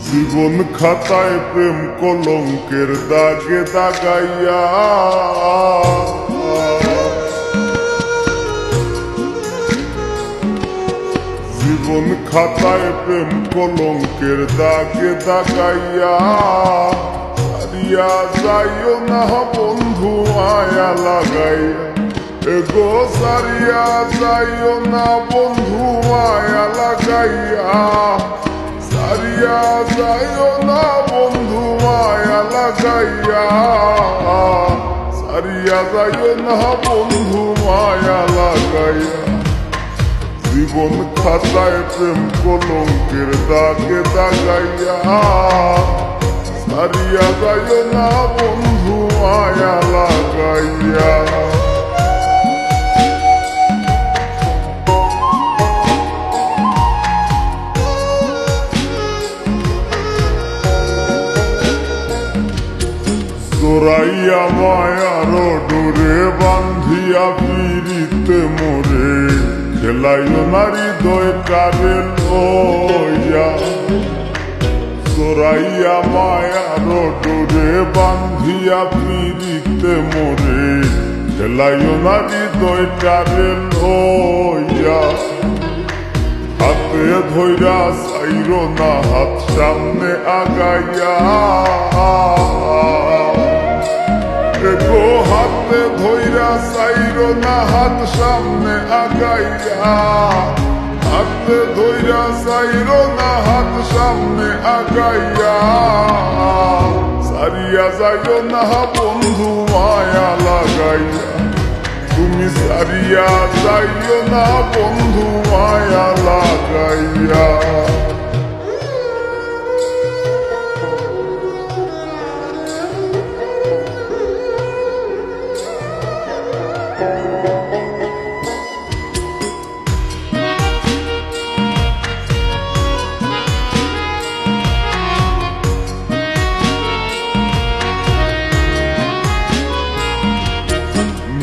জীবন খাতায় প্রেম কলঙ্কের দাগে দাগাইয়া জীবন খাতায় প্রেম কলঙ্কের দাগে দাগাইয়া সারিয়া যাইও না বন্ধু মায়া লাগাইয়া এগো সারিয়া যাইও না বন্ধু মায়া লাগাইয়া সারিয়া যাইও না বন্ধু মায়া লাগাইয়া সারিয়া যাইও না বন্ধু মায়া লাগাইয়া জীবন খাতায় প্রেম কলঙ্কের দাগে দাগাইয়া সারিয়া যাইও না বন্ধু মায়া লাগাইয়া জোরাইয়া মায়ার ডোরে বান্ধিয়া পিরিতে মোরে খেলাইও নারী দয় কারে লইয়া জোরাইয়া মায়ার ডোরে বান্ধিয়া পিরিতে মোরে খেলাইও নারী দয় কারে লইয়া হাতে ধইরা চাইরো না হাত সামনে আগাইয়া গো হাতে ধইরা চাইরো না হাত সামনে আগাইয়া হাতে ধইরা চাইরো না হাত সামনে আগাইয়া সারিয়া যাইও না বন্ধু মায়া লাগাইয়া তুমি সারিয়া যাইও না বন্ধু মায়া লাগাইয়া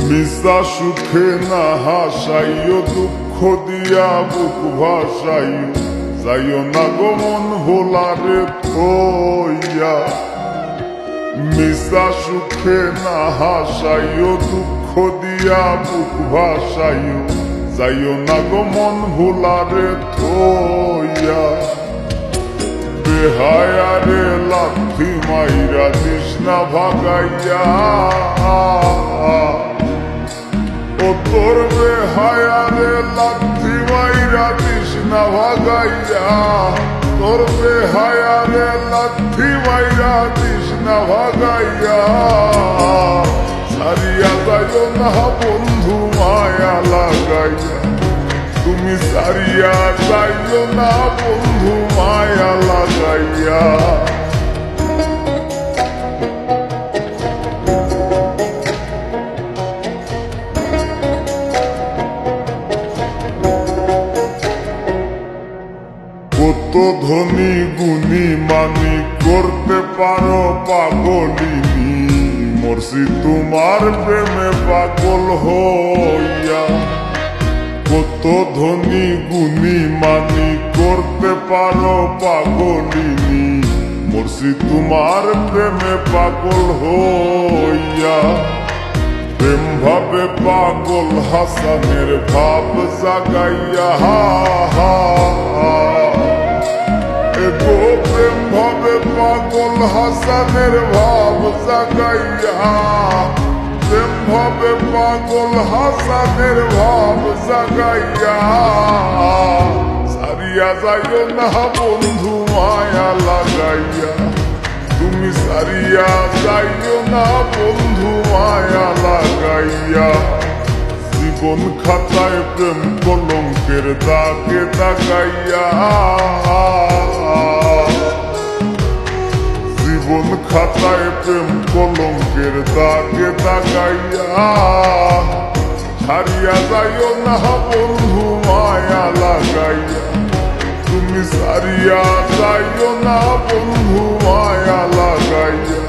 মিশা সুখে না হাসাইও দুঃখ দিয়া বুক ভাসাইও যাইও না গমন ভোলারে থইয়া মিশা সুখে না হাসাইও দুঃখ দিয়া বুক ভাসাইও যাইও না গমন ভোলারে থইয়া বেহায়ারে লাথি মাইরা তৃষ্ণা ভাগাইয়া ও তোর বেহায়ারে লাথি মাইরা তৃষ্ণা ভাগাইয়া তোর বেহায়ারে লাথি মাইরা তৃষ্ণা ভাগাইয়া সারিয়া যাইও না বন্ধু মায়া লাগাইয়া তুমি সারিয়া যাইও না বন্ধু মায়া লাগাইয়া কত ধনী গুণী মানি করতে পারো পাগলিনী মরছি তোমার প্রেমে পাগল হইয়া কত ধনী গুণী মানি করতে পারো পাগলিনী মরছি তোমার প্রেমে পাগল হইয়া প্রেম ভাবে পাগল হাসানের ভাব জাগাইয়া গো প্রেম ভাবে পাগল হাসানের ভাব জাগাইয়া প্রেম ভাবে পাগল হাসানের ভাব জাগাইয়া সারিয়া যাইও না বন্ধু মায়া লাগাইয়া তুমি সারিয়া যাইও না বন্ধু মায়া লাগাইয়া জীবন খাতায় প্রেম কলঙ্কের দাগে দাগাইয়া জীবন খাতায় প্রেম কলঙ্কের দাগে দাগাইয়া ছাড়িয়া যাইও না বন্ধু মায়া লাগাইয়া তুমি সারিয়া যাইও না বন্ধু মায়া লাগাইয়া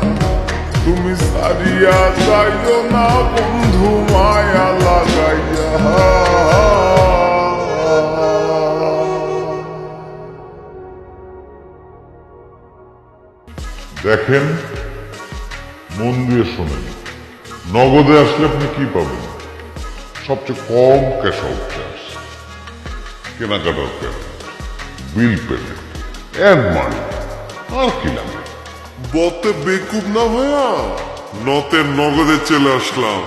তুমি সারিয়া যাইও না বন্ধু মায়া লাগাইয়া দেখেন, মন দিয়ে শোনেন, নগদে আসলে আপনি কি পাবেন? সবচেয়ে কম ক্যাশ আউট চার্জ, কেনাকাটার পেমেন্ট, বিল পেমেন্ট, এন্ড মানি, আর কি লাগে? বতে বেকুব না ভাইয়া, নতে নগদে চলে আসলাম।